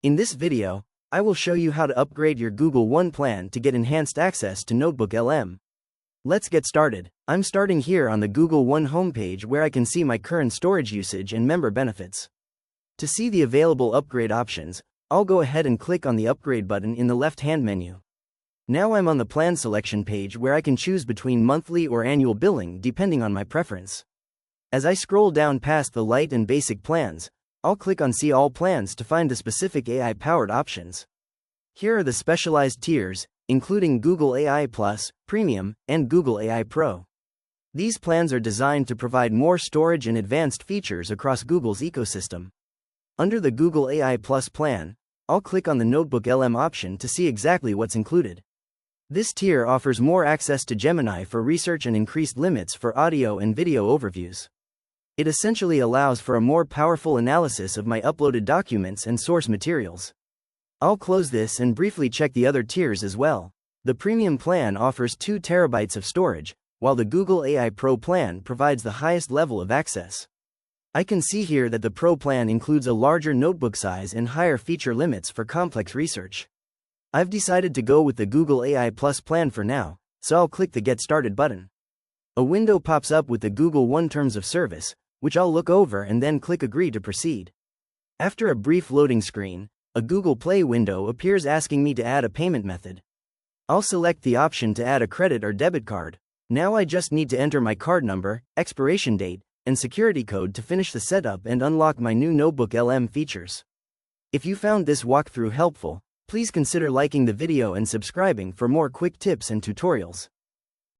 In this video, I will show you how to upgrade your Google One plan to get enhanced access to NotebookLM. Let's get started. I'm starting here on the Google One homepage where I can see my current storage usage and member benefits. To see the available upgrade options, I'll go ahead and click on the upgrade button in the left-hand menu. Now I'm on the plan selection page where I can choose between monthly or annual billing depending on my preference. As I scroll down past the light and basic plans, I'll click on See All Plans to find the specific AI-powered options. Here are the specialized tiers, including Google AI Plus, Premium, and Google AI Pro. These plans are designed to provide more storage and advanced features across Google's ecosystem. Under the Google AI Plus plan, I'll click on the NotebookLM option to see exactly what's included. This tier offers more access to Gemini for research and increased limits for audio and video overviews. It essentially allows for a more powerful analysis of my uploaded documents and source materials. I'll close this and briefly check the other tiers as well. The Premium plan offers 2 terabytes of storage, while the Google AI Pro plan provides the highest level of access. I can see here that the Pro plan includes a larger notebook size and higher feature limits for complex research. I've decided to go with the Google AI Plus plan for now, so I'll click the Get Started button. A window pops up with the Google One Terms of Service, which I'll look over and then click Agree to proceed. After a brief loading screen, a Google Play window appears asking me to add a payment method. I'll select the option to add a credit or debit card. Now I just need to enter my card number, expiration date, and security code to finish the setup and unlock my new NotebookLM features. If you found this walkthrough helpful, please consider liking the video and subscribing for more quick tips and tutorials.